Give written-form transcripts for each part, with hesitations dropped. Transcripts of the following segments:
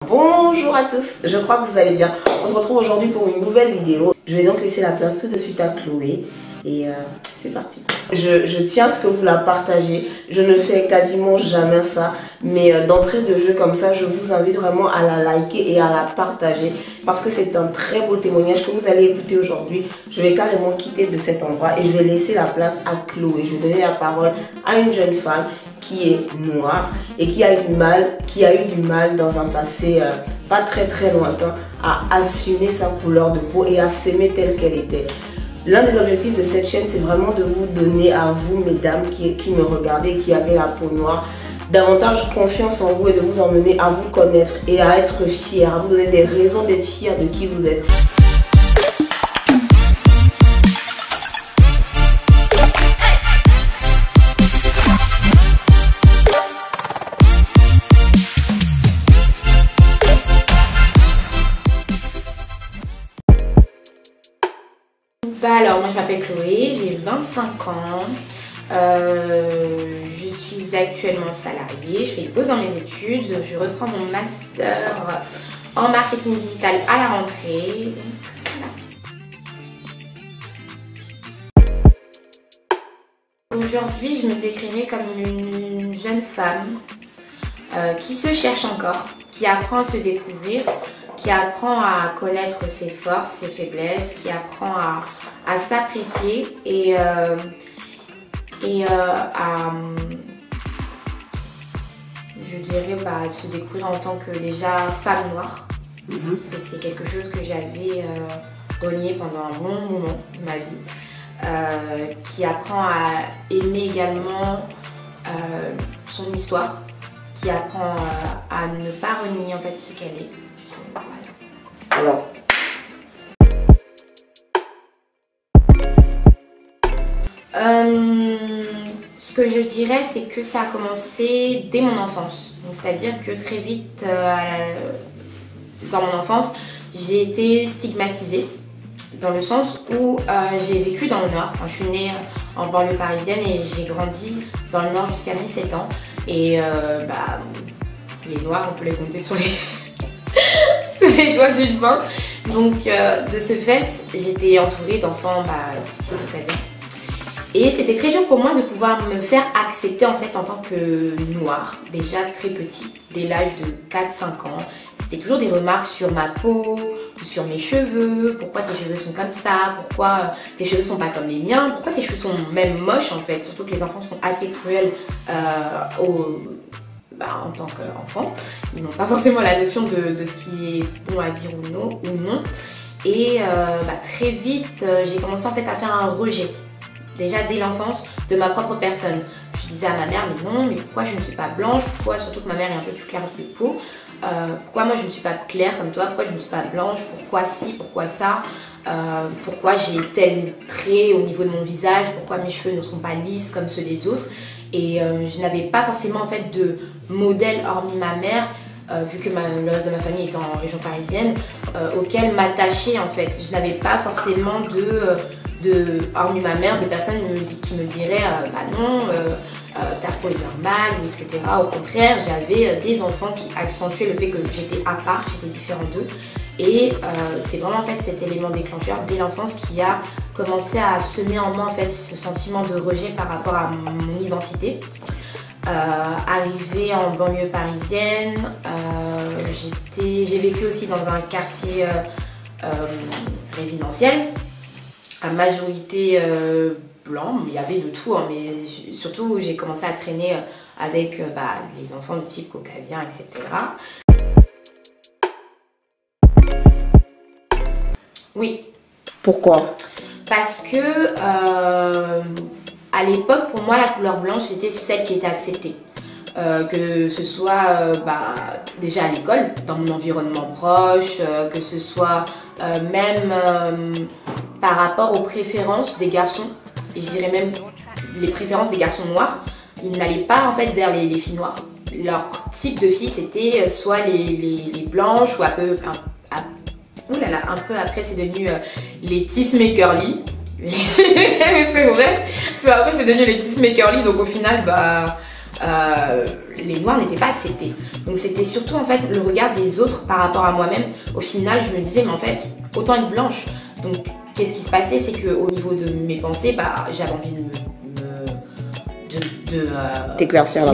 Bonjour à tous, je crois que vous allez bien. On se retrouve aujourd'hui pour une nouvelle vidéo. Je vais donc laisser la place tout de suite à Chloé et c'est parti. Je tiens à ce que vous la partagez. Je ne fais quasiment jamais ça, mais d'entrée de jeu comme ça, je vous invite vraiment à la liker et à la partager parce que c'est un très beau témoignage que vous allez écouter aujourd'hui. Je vais carrément quitter de cet endroit et je vais laisser la place à Chloé. Je vais donner la parole à une jeune femme qui est noire et qui a eu du mal dans un passé pas très lointain à assumer sa couleur de peau et à s'aimer telle qu'elle était. L'un des objectifs de cette chaîne, c'est vraiment de vous donner à vous, mesdames qui me regardez et qui avez la peau noire, davantage confiance en vous et de vous emmener à vous connaître et à être fiers, à vous donner des raisons d'être fiers de qui vous êtes. Alors moi je m'appelle Chloé, j'ai 25 ans, je suis actuellement salariée, je fais une pause dans mes études, je reprends mon master en marketing digital à la rentrée. Voilà. Aujourd'hui je me décrirais comme une jeune femme qui se cherche encore, qui apprend à se découvrir, qui apprend à connaître ses forces, ses faiblesses, qui apprend à s'apprécier et à je dirais se découvrir en tant que déjà femme noire, parce que c'est quelque chose que j'avais renié pendant un bon moment de ma vie, qui apprend à aimer également son histoire, qui apprend à ne pas renier en fait ce qu'elle est. Alors, ce que je dirais, c'est que ça a commencé dès mon enfance. C'est-à-dire que très vite, dans mon enfance, j'ai été stigmatisée dans le sens où j'ai vécu dans le Nord. Enfin, je suis née en banlieue parisienne et j'ai grandi dans le Nord jusqu'à mes 7 ans. Et les Noirs, on peut les compter sur les doigts d'une main. Donc de ce fait, j'étais entourée d'enfants caucasiens. Et c'était très dur pour moi de pouvoir me faire accepter en fait en tant que noire, déjà très petit, dès l'âge de 4-5 ans. C'était toujours des remarques sur ma peau, sur mes cheveux, pourquoi tes cheveux sont comme ça, pourquoi tes cheveux sont pas comme les miens, pourquoi tes cheveux sont même moches en fait, surtout que les enfants sont assez cruels en tant qu'enfant. Ils n'ont pas forcément la notion de ce qui est bon à dire ou non. Et très vite, j'ai commencé en fait à faire un rejet. Déjà dès l'enfance, de ma propre personne. Je disais à ma mère, mais non, mais pourquoi je ne suis pas blanche? Pourquoi, surtout que ma mère est un peu plus claire de peau, pourquoi moi je ne suis pas claire comme toi? Pourquoi je ne suis pas blanche? Pourquoi ci? Pourquoi ça? Pourquoi j'ai tel trait au niveau de mon visage? Pourquoi mes cheveux ne sont pas lisses comme ceux des autres? Et je n'avais pas forcément en fait de modèle hormis ma mère, vu que le reste de ma famille est en région parisienne, auquel m'attacher en fait. Je n'avais pas forcément hormis ma mère, de personnes qui me diraient non, ta peau est normale, etc. Au contraire, j'avais des enfants qui accentuaient le fait que j'étais à part, j'étais différente d'eux. Et c'est vraiment en fait cet élément déclencheur dès l'enfance qui a commencé à semer en moi en fait ce sentiment de rejet par rapport à mon identité. Arrivée en banlieue parisienne, j'ai vécu aussi dans un quartier résidentiel à majorité blanc, il y avait de tout, hein, mais surtout j'ai commencé à traîner avec les enfants de type caucasien, etc. Oui. pourquoi? Parce que à l'époque, pour moi, la couleur blanche était celle qui était acceptée. Que ce soit déjà à l'école, dans mon environnement proche, que ce soit même par rapport aux préférences des garçons, et je dirais même les préférences des garçons noirs, ils n'allaient pas en fait vers les filles noires. Leur type de filles, c'était soit les blanches ou un peu après c'est devenu les Tiss Curly. C'est vrai. Puis après c'est devenu les Tiss Curly, donc au final les noirs n'étaient pas acceptés. Donc c'était surtout en fait le regard des autres par rapport à moi-même. Au final, je me disais, mais en fait, autant être blanche. Donc qu'est-ce qui se passait, c'est qu'au niveau de mes pensées, j'avais envie de t'éclaircir la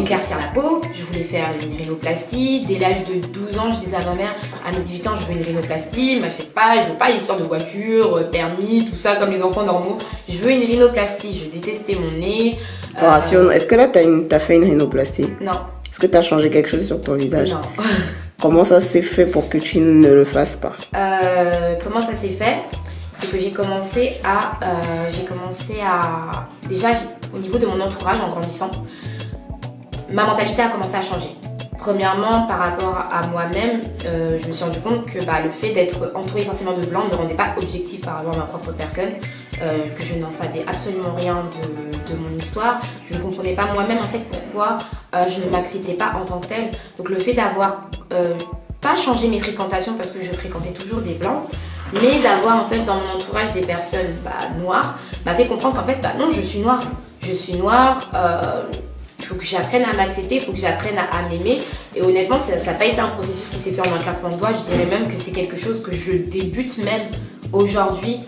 peau. Je voulais faire une rhinoplastie. Dès l'âge de 12 ans, je disais à ma mère, à mes 18 ans, je veux une rhinoplastie. Je m'achète pas, je veux pas l'histoire de voiture, permis, tout ça comme les enfants normaux. Je veux une rhinoplastie. Je détestais mon nez. Est-ce que là, t'as fait une rhinoplastie? Non. Est-ce que t'as changé quelque chose sur ton visage? Non. Comment ça s'est fait pour que tu ne le fasses pas? Comment ça s'est fait? C'est que j'ai commencé à... Déjà, au niveau de mon entourage, en grandissant, ma mentalité a commencé à changer. Premièrement, par rapport à moi-même, je me suis rendu compte que le fait d'être entourée forcément de blancs ne me rendait pas objective par rapport à ma propre personne, que je n'en savais absolument rien de mon histoire. Je ne comprenais pas moi-même en fait pourquoi je ne m'acceptais pas en tant que telle. Donc le fait d'avoir pas changé mes fréquentations parce que je fréquentais toujours des blancs, mais d'avoir en fait dans mon entourage des personnes noires m'a fait comprendre qu'en fait non, je suis noire. Je suis noire, il faut que j'apprenne à m'accepter, il faut que j'apprenne à m'aimer. Et honnêtement, ça n'a pas été un processus qui s'est fait en un claquement de doigts. Je dirais même que c'est quelque chose que je débute même aujourd'hui,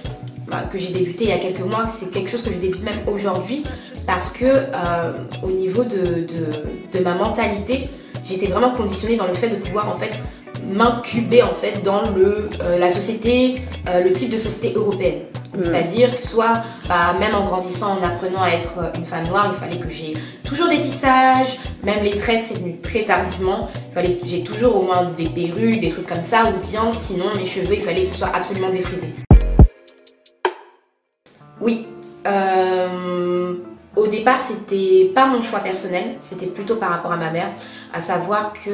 que j'ai débuté il y a quelques mois. C'est quelque chose que je débute même aujourd'hui parce que au niveau de ma mentalité, j'étais vraiment conditionnée dans le fait de pouvoir en fait m'incuber en fait dans la société, le type de société européenne. C'est-à-dire que soit, même en grandissant, en apprenant à être une femme noire, il fallait que j'ai toujours des tissages, même les tresses c'est venu très tardivement, il fallait que j'ai toujours au moins des perruques, des trucs comme ça, ou bien sinon mes cheveux, il fallait que ce soit absolument défrisé. Oui, au départ c'était pas mon choix personnel, c'était plutôt par rapport à ma mère, à savoir que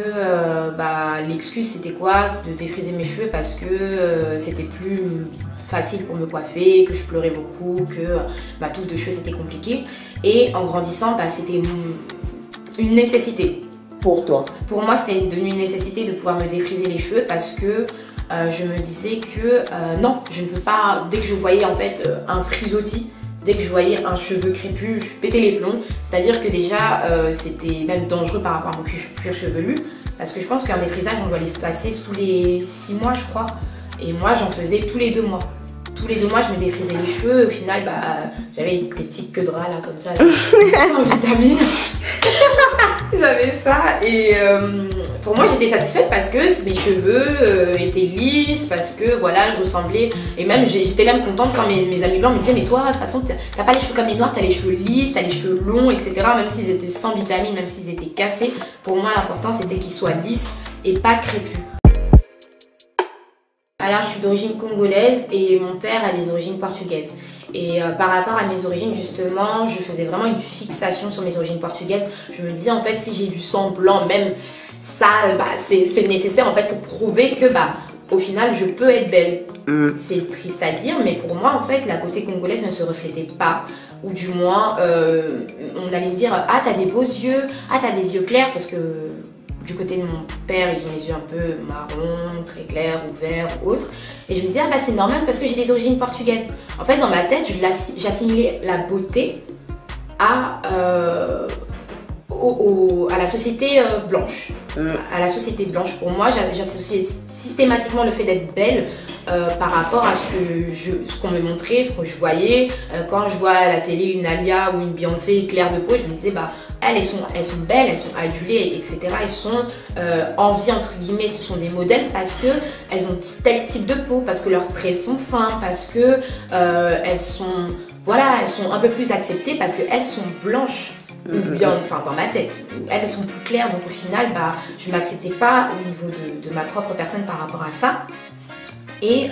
l'excuse c'était quoi? De défriser mes cheveux parce que c'était plus facile pour me coiffer, que je pleurais beaucoup, que ma touffe de cheveux c'était compliqué. Et en grandissant, c'était une nécessité. Pour toi? Pour moi, c'était devenu une nécessité de pouvoir me défriser les cheveux parce que je me disais que non, je ne peux pas, dès que je voyais en fait un frisottis, dès que je voyais un cheveu crépus, je pétais les plombs. C'est-à-dire que déjà, c'était même dangereux par rapport à mon cuir chevelu. Parce que je pense qu'un défrisage, on doit les passer tous les 6 mois, je crois. Et moi, j'en faisais tous les 2 mois. Tous les 2 mois, je me défrisais les cheveux. Au final, j'avais des petites queues de rat là, comme ça, là, en vitamine. J'avais ça. Et pour moi, j'étais satisfaite parce que mes cheveux étaient lisses, parce que voilà, je ressemblais. Et même, j'étais même contente quand mes amis blancs me disaient, mais toi, de toute façon, t'as pas les cheveux comme les noirs, t'as les cheveux lisses, t'as les cheveux longs, etc. Même s'ils étaient sans vitamine, même s'ils étaient cassés. Pour moi, l'important, c'était qu'ils soient lisses et pas crépus. Alors, je suis d'origine congolaise et mon père a des origines portugaises. Et par rapport à mes origines, justement, je faisais vraiment une fixation sur mes origines portugaises. Je me disais, en fait, si j'ai du sang blanc, même ça, c'est nécessaire, en fait, pour prouver que, au final, je peux être belle. C'est triste à dire, mais pour moi, en fait, la beauté congolaise ne se reflétait pas. Ou du moins, on allait me dire, ah, t'as des beaux yeux, ah, t'as des yeux clairs, parce que... Du côté de mon père, ils ont les yeux un peu marrons, très clairs, ou verts, ou autres. Et je me disais, c'est normal parce que j'ai des origines portugaises. En fait, dans ma tête, j'assimilais la beauté à la société blanche. À la société blanche. Pour moi, j'associais systématiquement le fait d'être belle par rapport à ce qu'on me montrait, ce que je voyais. Quand je vois à la télé une Alia ou une Beyoncé claire de peau, je me disais, elles sont belles, elles sont adulées, etc. Elles sont en vie, entre guillemets, ce sont des modèles parce qu'elles ont tel type de peau, parce que leurs traits sont fins, parce que elles sont un peu plus acceptées, parce qu'elles sont blanches. Ou bien, dans ma tête, elles sont plus claires, donc au final, je ne m'acceptais pas au niveau de ma propre personne par rapport à ça. Et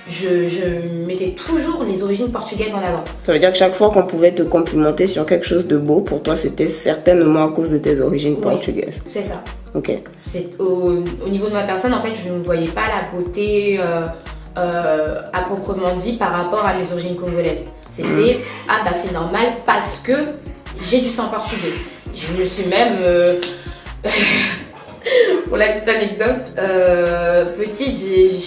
je mettais toujours les origines portugaises en avant. Ça veut dire que chaque fois qu'on pouvait te complimenter sur quelque chose de beau, pour toi, c'était certainement à cause de tes origines portugaises. C'est ça. Ok. Au niveau de ma personne, en fait, je ne voyais pas la beauté à proprement dit par rapport à mes origines congolaises. C'était, c'est normal parce que j'ai du sang portugais. Je me suis même... Pour la petite anecdote, petite,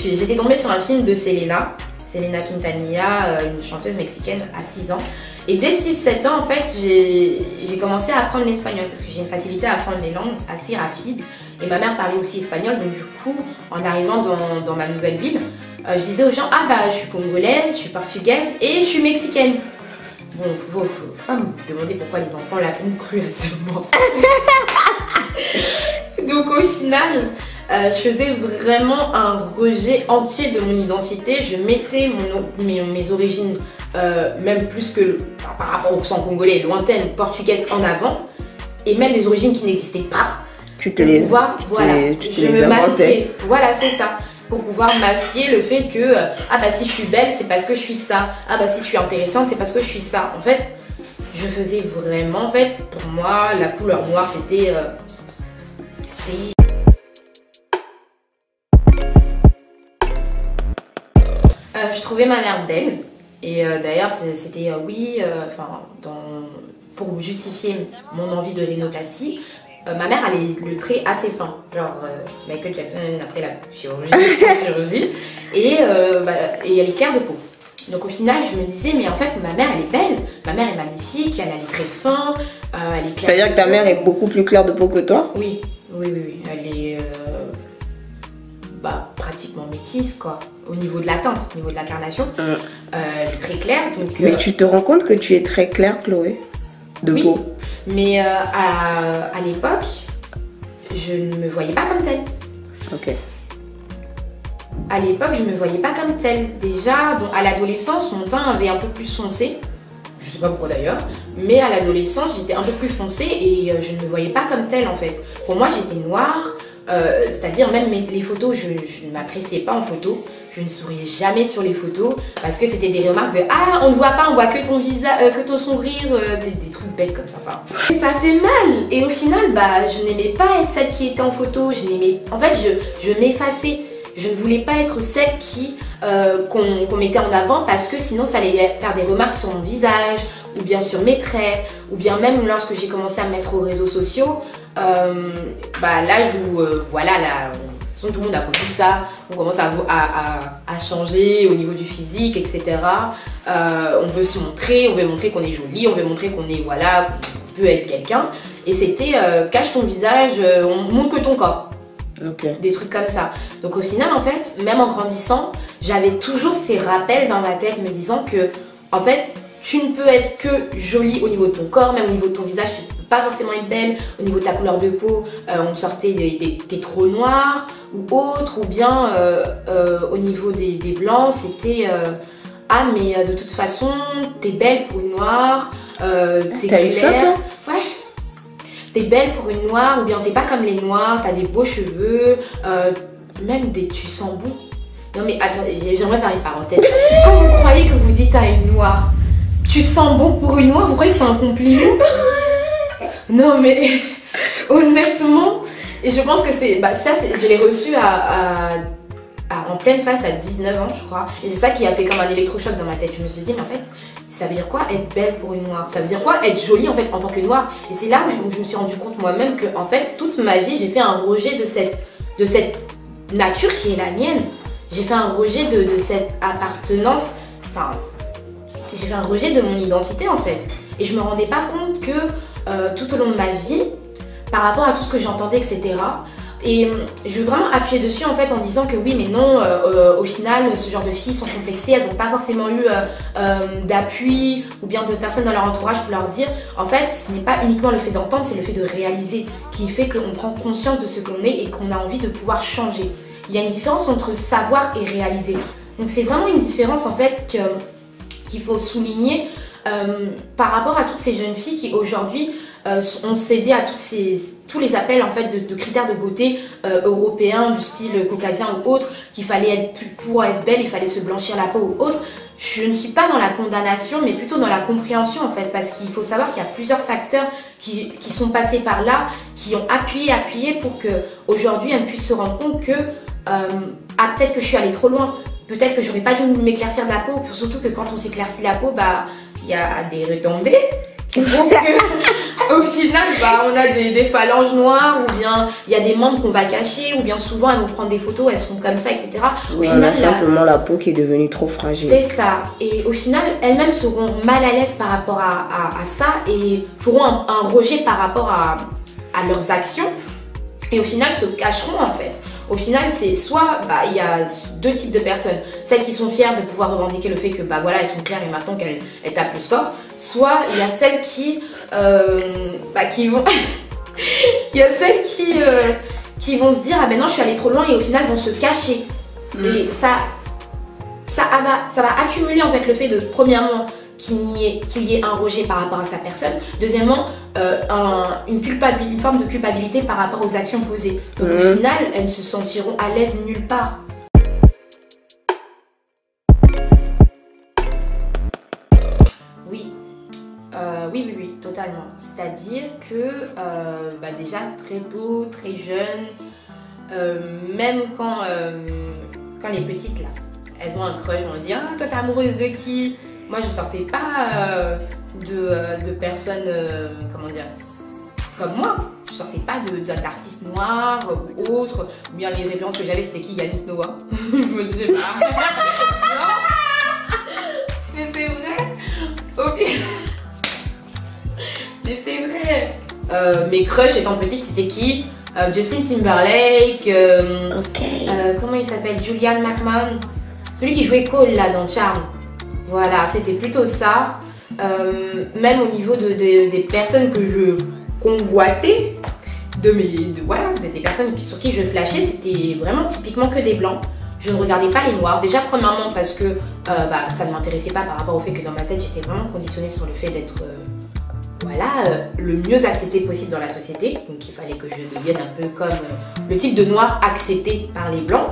j'étais tombée sur un film de Selena. Selena Quintanilla, une chanteuse mexicaine à 6 ans. Et dès 6-7 ans, en fait, j'ai commencé à apprendre l'espagnol parce que j'ai une facilité à apprendre les langues assez rapide. Et ma mère parlait aussi espagnol, donc du coup, en arrivant dans ma nouvelle ville, je disais aux gens, ah bah je suis congolaise, je suis portugaise et je suis mexicaine. Bon, faut pas me demander pourquoi les enfants ont cru à ce mensonge. Donc au final, je faisais vraiment un rejet entier de mon identité. Je mettais mes origines, même plus que par rapport au sang congolais, lointaine, portugaise en avant, et même des origines qui n'existaient pas. Tu te les masquais. Voilà, c'est ça. Pour pouvoir masquer le fait que ah bah si je suis belle, c'est parce que je suis ça. Ah bah si je suis intéressante, c'est parce que je suis ça. En fait, je faisais vraiment, en fait, pour moi, la couleur noire, c'était je trouvais ma mère belle. Et d'ailleurs, c'était pour justifier mon envie de rhinoplastie, ma mère avait le trait assez fin, genre Michael Jackson après la chirurgie, et elle est claire de peau. Donc au final, je me disais, mais en fait, ma mère, elle est belle, ma mère est magnifique, elle a les traits fins, elle est claire. C'est-à-dire que ta mère est beaucoup plus claire de peau que toi? Oui, elle est pratiquement métisse, quoi, au niveau de la teinte, au niveau de l'incarnation. Elle est très claire, donc... Mais tu te rends compte que tu es très claire, Chloé, de peau? Mais à l'époque, je ne me voyais pas comme telle. Ok. À l'époque, je ne me voyais pas comme telle. Déjà, bon, à l'adolescence, mon teint avait un peu plus foncé. Je sais pas pourquoi d'ailleurs. Mais à l'adolescence, j'étais un peu plus foncée et je ne me voyais pas comme telle en fait. Pour moi, j'étais noire. C'est-à-dire même les photos, je ne m'appréciais pas en photo. Je ne souriais jamais sur les photos parce que c'était des remarques de ah on ne voit pas, on voit que ton visage, que ton sourire, des trucs bêtes comme ça. Enfin, ça fait mal. Et au final, je n'aimais pas être celle qui était en photo. En fait, je m'effaçais. Je ne voulais pas être celle qu'on mettait en avant parce que sinon ça allait faire des remarques sur mon visage ou bien sur mes traits ou bien même lorsque j'ai commencé à me mettre aux réseaux sociaux. L'âge où tout le monde a connu ça, on commence à changer au niveau du physique, etc. On veut se montrer, on veut montrer qu'on est jolie, on veut montrer qu'on est on peut être quelqu'un. Et c'était cache ton visage, on montre que ton corps. Okay. Des trucs comme ça. Donc au final, en fait, même en grandissant, j'avais toujours ces rappels dans ma tête me disant que, en fait, tu ne peux être que jolie au niveau de ton corps, même au niveau de ton visage, tu ne peux pas forcément être belle. Au niveau de ta couleur de peau, on sortait des trop noirs ou autres, ou bien au niveau des blancs, c'était ah mais de toute façon, t'es belle pour une noire, t'es claire. T'as eu ça, toi? Ouais. T'es belle pour une noire, ou bien t'es pas comme les noirs, t'as des beaux cheveux, même tu sens bon. Non mais attendez, j'aimerais faire une parenthèse. Quand vous croyez que vous dites à une noire, tu sens bon pour une noire, vous croyez que c'est un compliment? Non mais honnêtement, et je pense que je l'ai reçu en pleine face à 19 ans je crois. Et c'est ça qui a fait comme un électrochoc dans ma tête. Je me suis dit mais en fait, ça veut dire quoi être belle pour une noire? Ça veut dire quoi être jolie en fait en tant que noire? Et c'est là où je me suis rendu compte moi-même que en fait toute ma vie j'ai fait un rejet de cette nature qui est la mienne. J'ai fait un rejet de cette appartenance, enfin j'ai fait un rejet de mon identité en fait. Et je me rendais pas compte que tout au long de ma vie, par rapport à tout ce que j'entendais, etc. Et je veux vraiment appuyer dessus en fait en disant que oui mais non, au final ce genre de filles sont complexées, elles n'ont pas forcément eu d'appui ou bien de personnes dans leur entourage pour leur dire en fait ce n'est pas uniquement le fait d'entendre, c'est le fait de réaliser qui fait qu'on prend conscience de ce qu'on est et qu'on a envie de pouvoir changer. Il y a une différence entre savoir et réaliser. Donc c'est vraiment une différence en fait qu'il faut souligner par rapport à toutes ces jeunes filles qui aujourd'hui ont cédé à tous les appels en fait de critères de beauté européens du style caucasien ou autre, qu'il fallait pour être belle, il fallait se blanchir la peau ou autre. Je ne suis pas dans la condamnation mais plutôt dans la compréhension en fait, parce qu'il faut savoir qu'il y a plusieurs facteurs qui sont passés par là, qui ont appuyé pour que aujourd'hui elles puissent se rendre compte que peut-être que je suis allée trop loin, peut-être que j'aurais pas dû m'éclaircir de la peau, surtout que quand on s'éclaircit la peau, il y a des retombées qui font que Au final, bah, on a des phalanges noires, ou bien il y a des membres qu'on va cacher, ou bien souvent elles vont prendre des photos, elles seront comme ça, etc. Au Voilà, final, simplement la peau qui est devenue trop fragile. c'est ça. Et au final, elles-mêmes seront mal à l'aise par rapport à ça et feront un rejet par rapport à leurs actions. Et au final, se cacheront en fait. Au final, c'est soit, bah, il y a deux types de personnes. Celles qui sont fières de pouvoir revendiquer le fait que, bah voilà, elles sont claires et maintenant qu'elles tapent le score. Soit, il y a celles qui vont... il y a celles qui vont se dire, ah ben non, je suis allée trop loin, et au final vont se cacher. Et ça va accumuler en fait le fait de, premièrement, qu'il y ait un rejet par rapport à sa personne. Deuxièmement, une forme de culpabilité par rapport aux actions posées. Donc au final, elles ne se sentiront à l'aise nulle part. Oui, totalement. C'est-à-dire que déjà très tôt, très jeune, même quand les petites là, elles ont un crush, on va dire, ah, toi t'es amoureuse de qui? Moi je sortais pas de personnes, comment dire, comme moi. Je sortais pas d'artistes noirs ou autres. Ou bien les références que j'avais c'était qui? Yannick Noah. Je me disais pas. Non. Mais c'est vrai. Ok. Mais c'est vrai. Mes crushs étant petite, c'était qui? Justin Timberlake. Comment il s'appelle? Julian McMahon. Celui qui jouait Cole là dans Charm. Voilà, c'était plutôt ça. Même au niveau des personnes que je convoitais, des personnes sur qui je flashais, c'était vraiment typiquement que des blancs. Je ne regardais pas les noirs. Déjà, premièrement, parce que ça ne m'intéressait pas par rapport au fait que dans ma tête, j'étais vraiment conditionnée sur le fait d'être le mieux accepté possible dans la société. Donc, il fallait que je devienne un peu comme le type de noir accepté par les blancs.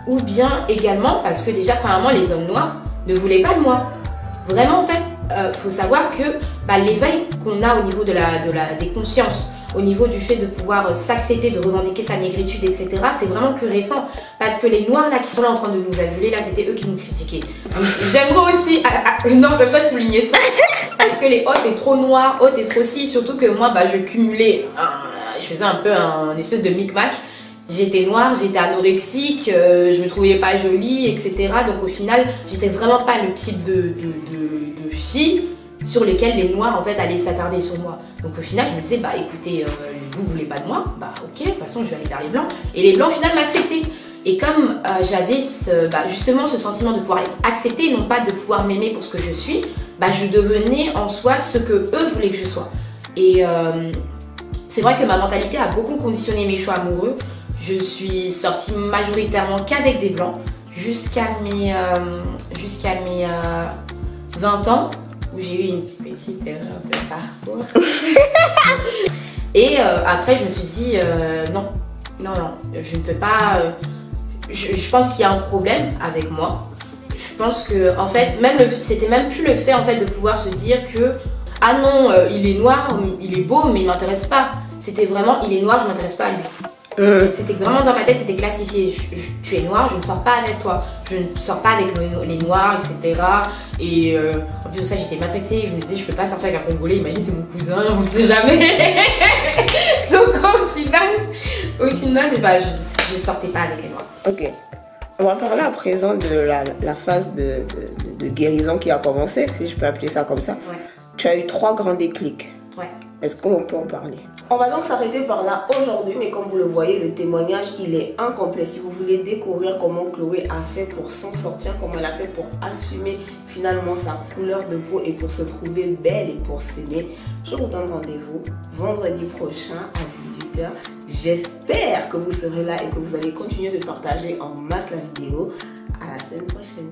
Ou bien également parce que déjà, premièrement, les hommes noirs ne voulaient pas de moi. Vraiment, en fait, faut savoir que l'éveil qu'on a au niveau des consciences, au niveau du fait de pouvoir s'accepter, de revendiquer sa négritude, etc., c'est vraiment que récent. Parce que les noirs là qui sont là en train de nous aduler, là, c'était eux qui nous critiquaient. J'aimerais aussi... j'aimerais souligner ça. Parce que les autres étaient trop noirs, autres étaient trop si, surtout que moi, je cumulais, je faisais un peu un espèce de micmac. J'étais noire, j'étais anorexique, je me trouvais pas jolie, etc. Donc au final, j'étais vraiment pas le type de fille sur lesquelles les noirs en fait allaient s'attarder sur moi. Donc au final, je me disais, écoutez, vous voulez pas de moi, ok, de toute façon je vais aller vers les blancs. Et les blancs au final m'acceptaient. Et comme j'avais justement ce sentiment de pouvoir être acceptée, non pas de pouvoir m'aimer pour ce que je suis, je devenais en soi ce que eux voulaient que je sois. Et c'est vrai que ma mentalité a beaucoup conditionné mes choix amoureux. Je suis sortie majoritairement qu'avec des blancs jusqu'à mes 20 ans où j'ai eu une petite erreur de parcours. Et après je me suis dit non, je ne peux pas. Je pense qu'il y a un problème avec moi. Je pense que en fait c'était même plus le fait en fait de pouvoir se dire que ah non il est noir, il est beau mais il m'intéresse pas. C'était vraiment il est noir, je m'intéresse pas à lui. C'était vraiment dans ma tête, c'était classifié. Tu es noir, je ne sors pas avec toi. Je ne sors pas avec les noirs, etc. Et en plus de ça, j'étais maltraitée. Je me disais, je peux pas sortir avec un Congolais. Imagine, c'est mon cousin, on ne sait jamais. Donc au final, je sortais pas avec les noirs. Ok. On va parler à présent de la phase de guérison qui a commencé, si je peux appeler ça comme ça. Ouais. Tu as eu 3 grands déclics. Ouais. Est-ce qu'on peut en parler? On va donc s'arrêter par là aujourd'hui, mais comme vous le voyez, le témoignage, il est incomplet. Si vous voulez découvrir comment Chloé a fait pour s'en sortir, comment elle a fait pour assumer finalement sa couleur de peau et pour se trouver belle et pour s'aimer, je vous donne rendez-vous vendredi prochain à 18h. J'espère que vous serez là et que vous allez continuer de partager en masse la vidéo. À la semaine prochaine.